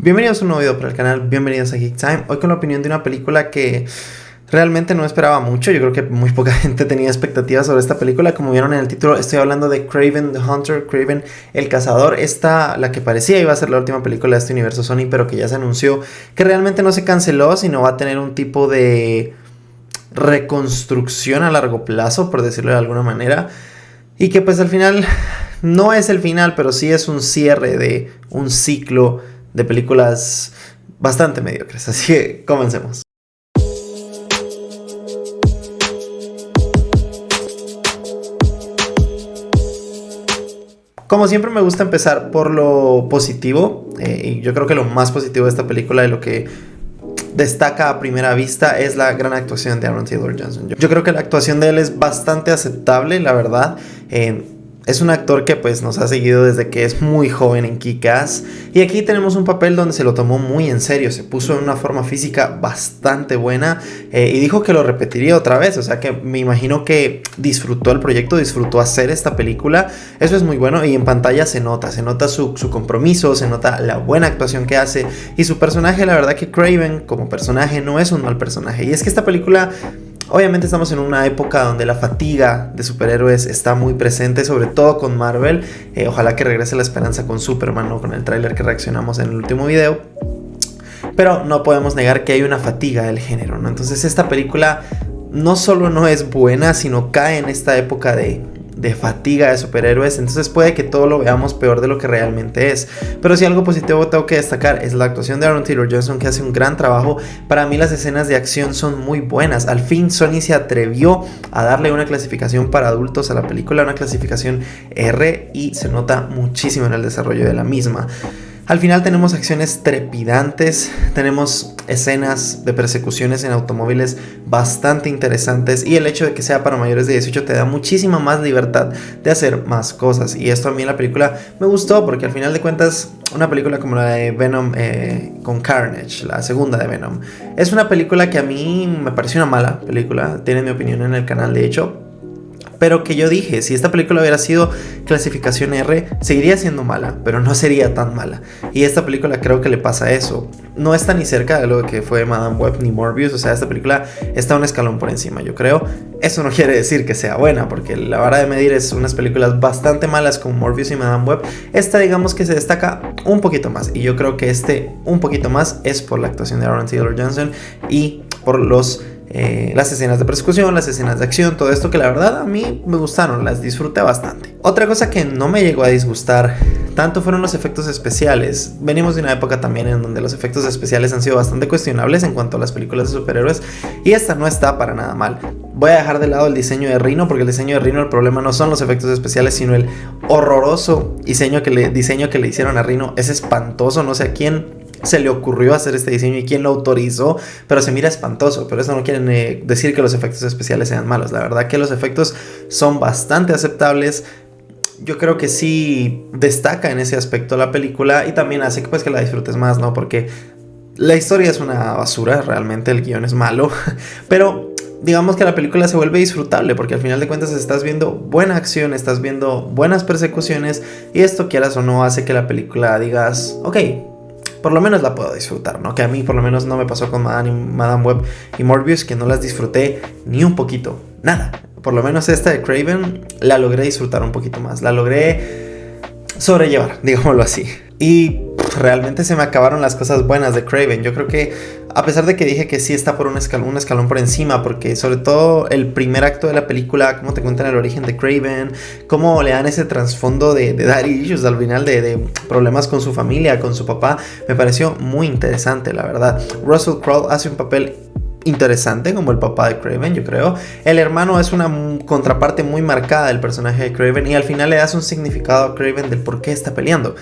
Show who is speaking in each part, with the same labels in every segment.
Speaker 1: Bienvenidos a un nuevo video para el canal, bienvenidos a Geek Time. Hoy con la opinión de una película que realmente no esperaba mucho. Yo creo que muy poca gente tenía expectativas sobre esta película. Como vieron en el título, estoy hablando de Kraven the Hunter, Kraven el Cazador. Esta, la que parecía iba a ser la última película de este universo Sony, pero que ya se anunció que realmente no se canceló, sino va a tener un tipo de reconstrucción a largo plazo, por decirlo de alguna manera. Y que pues al final no es el final, pero sí es un cierre de un ciclo de películas bastante mediocres. Así que comencemos. Como siempre me gusta empezar por lo positivo, y yo creo que lo más positivo de esta película y lo que destaca a primera vista es la gran actuación de Aaron Taylor Johnson. Yo creo que la actuación de él es bastante aceptable, la verdad. Es un actor que pues nos ha seguido desde que es muy joven en Kick-Ass, y aquí tenemos un papel donde se lo tomó muy en serio, se puso en una forma física bastante buena, y dijo que lo repetiría otra vez. O sea que me imagino que disfrutó el proyecto, disfrutó hacer esta película. Eso es muy bueno, y en pantalla se nota su compromiso, se nota la buena actuación que hace, y su personaje, la verdad que Kraven como personaje no es un mal personaje. Y es que esta película, obviamente estamos en una época donde la fatiga de superhéroes está muy presente, sobre todo con Marvel. Ojalá que regrese la esperanza con Superman, ¿no? Con el tráiler que reaccionamos en el último video. Pero no podemos negar que hay una fatiga del género, ¿no? Entonces esta película no solo no es buena, sino cae en esta época de fatiga de superhéroes. Entonces puede que todo lo veamos peor de lo que realmente es. Pero si algo positivo tengo que destacar es la actuación de Aaron Taylor Johnson, que hace un gran trabajo. Para mí las escenas de acción son muy buenas. Al fin Sony se atrevió a darle una clasificación para adultos a la película, una clasificación R, y se nota muchísimo en el desarrollo de la misma. Al final tenemos acciones trepidantes, tenemos escenas de persecuciones en automóviles bastante interesantes, y el hecho de que sea para mayores de 18 te da muchísima más libertad de hacer más cosas. Y esto a mí en la película me gustó, porque al final de cuentas una película como la de Venom con Carnage, la segunda de Venom, es una película que a mí me pareció una mala película. Tienen mi opinión en el canal, de hecho. Pero que yo dije, si esta película hubiera sido clasificación R, seguiría siendo mala, pero no sería tan mala. Y esta película creo que le pasa eso. No está ni cerca de lo que fue Madame Web ni Morbius. O sea, esta película está un escalón por encima, yo creo. Eso no quiere decir que sea buena, porque la vara de medir es unas películas bastante malas como Morbius y Madame Web. Esta, digamos que se destaca un poquito más, y yo creo que un poquito más es por la actuación de Aaron Taylor Johnson y por las escenas de persecución, las escenas de acción, todo esto que la verdad a mí me gustaron, las disfruté bastante. Otra cosa que no me llegó a disgustar tanto fueron los efectos especiales. Venimos de una época también en donde los efectos especiales han sido bastante cuestionables en cuanto a las películas de superhéroes, y esta no está para nada mal. Voy a dejar de lado el diseño de Rhino, porque el diseño de Rhino, el problema no son los efectos especiales, sino el horroroso diseño que le hicieron a Rhino. Es espantoso, no sé a quién se le ocurrió hacer este diseño y quién lo autorizó, pero se mira espantoso. Pero eso no quiere decir que los efectos especiales sean malos. La verdad que los efectos son bastante aceptables. Yo creo que sí destaca en ese aspecto la película, y también hace que, pues, que la disfrutes más, ¿no? Porque la historia es una basura, realmente el guión es malo, pero digamos que la película se vuelve disfrutable, porque al final de cuentas estás viendo buena acción, estás viendo buenas persecuciones, y esto, quieras o no, hace que la película digas, ok, por lo menos la puedo disfrutar, ¿no? Que a mí por lo menos no me pasó con Madame Web y Morbius, que no las disfruté ni un poquito, nada. Por lo menos esta de Kraven la logré disfrutar un poquito más, la logré sobrellevar, digámoslo así. Y realmente se me acabaron las cosas buenas de Kraven. Yo creo que, a pesar de que dije que sí está por un escalón por encima, porque sobre todo el primer acto de la película, cómo te cuentan el origen de Kraven, cómo le dan ese trasfondo de daddy issues al final, de problemas con su familia, con su papá, me pareció muy interesante, la verdad. Russell Crowe hace un papel interesante como el papá de Kraven, yo creo. El hermano es una contraparte muy marcada del personaje de Kraven, y al final le das un significado a Kraven del por qué está peleando.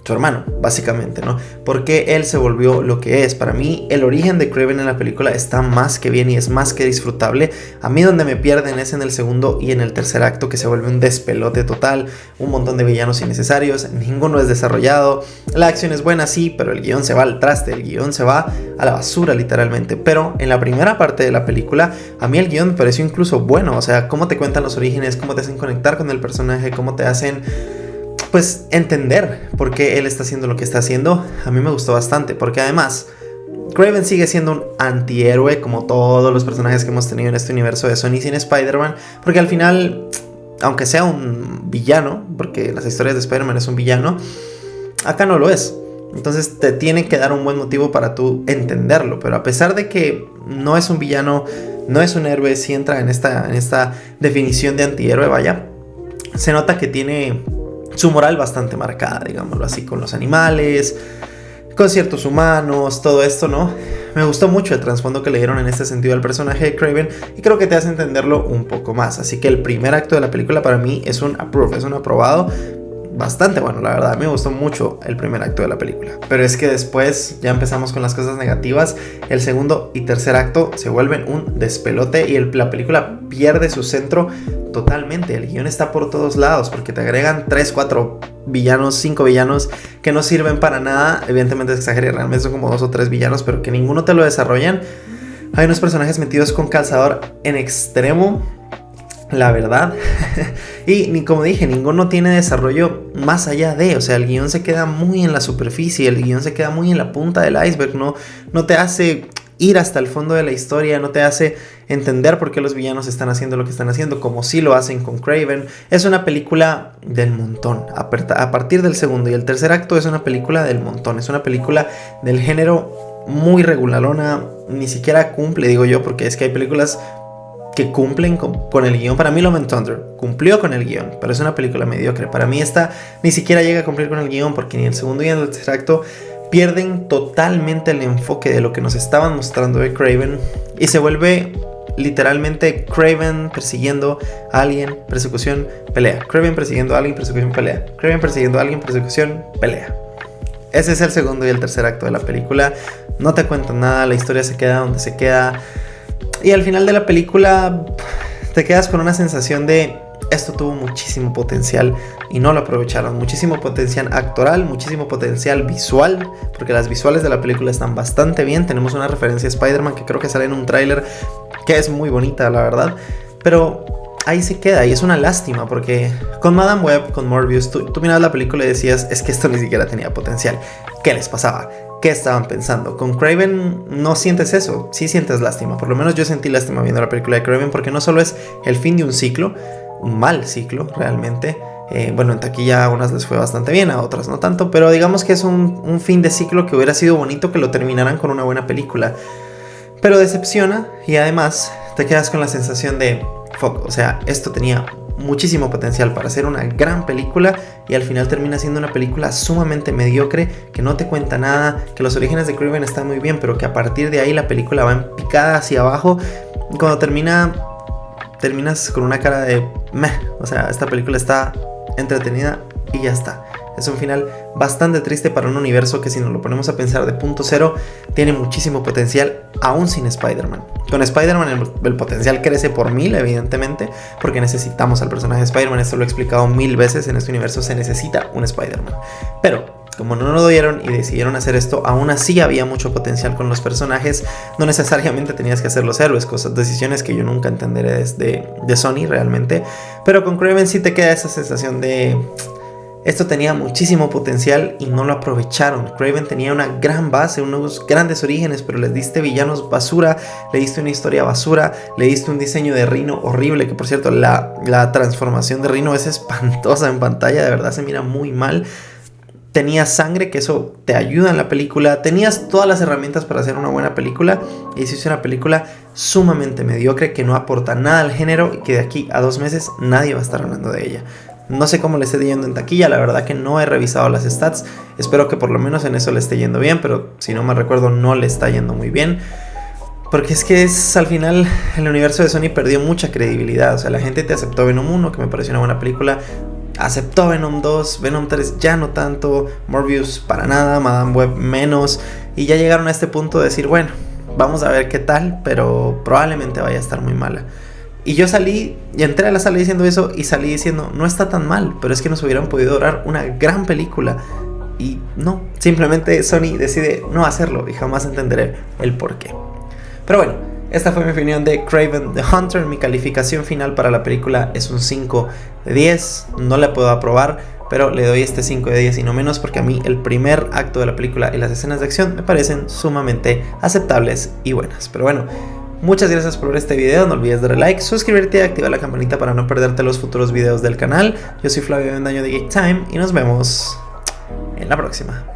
Speaker 1: Su hermano, básicamente, ¿no? Porque él se volvió lo que es. Para mí, el origen de Kraven en la película está más que bien y es más que disfrutable. A mí donde me pierden es en el segundo y en el tercer acto, que se vuelve un despelote total. Un montón de villanos innecesarios, ninguno es desarrollado. La acción es buena, sí, pero el guión se va al traste. El guión se va a la basura, literalmente. Pero en la primera parte de la película, a mí el guión me pareció incluso bueno. O sea, cómo te cuentan los orígenes, cómo te hacen conectar con el personaje, cómo te hacen pues entender por qué él está haciendo lo que está haciendo, a mí me gustó bastante, porque además Kraven sigue siendo un antihéroe como todos los personajes que hemos tenido en este universo de Sony sin Spider-Man, porque al final, aunque sea un villano, porque en las historias de Spider-Man es un villano, acá no lo es. Entonces te tiene que dar un buen motivo para tú entenderlo, pero a pesar de que no es un villano, no es un héroe, sí entra en esta definición de antihéroe, vaya, se nota que tiene su moral bastante marcada, digámoslo así, con los animales, con ciertos humanos, todo esto, ¿no? Me gustó mucho el trasfondo que le dieron en este sentido al personaje de Kraven y creo que te hace entenderlo un poco más. Así que el primer acto de la película para mí es un approve, es un aprobado. Bastante bueno, la verdad, a mí me gustó mucho el primer acto de la película. Pero es que después ya empezamos con las cosas negativas. El segundo y tercer acto se vuelven un despelote y la película pierde su centro totalmente. El guión está por todos lados porque te agregan 3, 4 villanos, 5 villanos que no sirven para nada. Evidentemente exageré, realmente son como 2 o 3 villanos, pero que ninguno te lo desarrollan. Hay unos personajes metidos con calzador en extremo, la verdad. Y ni como dije, ninguno tiene desarrollo más allá de, o sea, el guión se queda muy en la superficie, el guión se queda muy en la punta del iceberg, no te hace ir hasta el fondo de la historia, no te hace entender por qué los villanos están haciendo lo que están haciendo, como sí lo hacen con Kraven. Es una película del montón. A partir del segundo y el tercer acto es una película del montón, es una película del género muy regularona, ni siquiera cumple, digo yo, porque es que hay películas que cumplen con el guión. Para mí Love and Thunder cumplió con el guión, pero es una película mediocre. Para mí esta ni siquiera llega a cumplir con el guión, porque ni el segundo ni el tercer acto pierden totalmente el enfoque de lo que nos estaban mostrando de Kraven y se vuelve literalmente Kraven persiguiendo a alguien, persecución, pelea. Kraven persiguiendo a alguien, persecución, pelea. Kraven persiguiendo a alguien, persecución, pelea. Ese es el segundo y el tercer acto de la película. No te cuentan nada, la historia se queda donde se queda. Y al final de la película te quedas con una sensación de esto tuvo muchísimo potencial y no lo aprovecharon. Muchísimo potencial actoral, muchísimo potencial visual, porque las visuales de la película están bastante bien. Tenemos una referencia a Spider-Man que creo que sale en un tráiler que es muy bonita, la verdad. Pero ahí se queda y es una lástima porque con Madame Web, con Morbius, tú mirabas la película y decías, es que esto ni siquiera tenía potencial. ¿Qué les pasaba? ¿Qué estaban pensando? Con Kraven no sientes eso, sí sientes lástima. Por lo menos yo sentí lástima viendo la película de Kraven porque no solo es el fin de un ciclo, un mal ciclo realmente. Bueno, en taquilla a unas les fue bastante bien, a otras no tanto, pero digamos que es un fin de ciclo que hubiera sido bonito que lo terminaran con una buena película. Pero decepciona y además te quedas con la sensación de fuck, o sea, esto tenía muchísimo potencial para ser una gran película y al final termina siendo una película sumamente mediocre que no te cuenta nada, que los orígenes de Kraven están muy bien, pero que a partir de ahí la película va en picada hacia abajo y cuando terminas con una cara de meh, o sea, esta película está entretenida y ya está. Es un final bastante triste para un universo que si nos lo ponemos a pensar de punto cero tiene muchísimo potencial aún sin Spider-Man. Con Spider-Man el potencial crece por 1000 evidentemente porque necesitamos al personaje de Spider-Man. Esto lo he explicado 1000 veces, en este universo se necesita un Spider-Man. Pero como no lo dieron y decidieron hacer esto, aún así había mucho potencial con los personajes. No necesariamente tenías que hacer los héroes, decisiones que yo nunca entenderé de Sony realmente. Pero con Kraven sí te queda esa sensación de esto tenía muchísimo potencial y no lo aprovecharon. Kraven tenía una gran base, unos grandes orígenes, pero les diste villanos basura, le diste una historia basura, le diste un diseño de Rhino horrible, que por cierto la transformación de Rhino es espantosa en pantalla, de verdad se mira muy mal. Tenías sangre, que eso te ayuda en la película. Tenías todas las herramientas para hacer una buena película y hiciste una película sumamente mediocre que no aporta nada al género y que de aquí a 2 meses nadie va a estar hablando de ella. No sé cómo le esté yendo en taquilla, la verdad que no he revisado las stats. Espero que por lo menos en eso le esté yendo bien, pero si no me recuerdo no le está yendo muy bien. Porque es que al final el universo de Sony perdió mucha credibilidad. O sea, la gente te aceptó Venom 1, que me pareció una buena película. Aceptó Venom 2, Venom 3 ya no tanto, Morbius para nada, Madame Web menos. Y ya llegaron a este punto de decir, bueno, vamos a ver qué tal, pero probablemente vaya a estar muy mala. Y yo salí y entré a la sala diciendo eso y salí diciendo, no está tan mal, pero es que nos hubieran podido dar una gran película. Y no, simplemente Sony decide no hacerlo y jamás entenderé el por qué. Pero bueno, esta fue mi opinión de Kraven the Hunter. Mi calificación final para la película es un 5 de 10, no la puedo aprobar, pero le doy este 5 de 10 y no menos, porque a mí el primer acto de la película y las escenas de acción me parecen sumamente aceptables y buenas. Pero bueno, muchas gracias por ver este video, no olvides darle like, suscribirte y activar la campanita para no perderte los futuros videos del canal. Yo soy Flavio Avendaño de Geek Time y nos vemos en la próxima.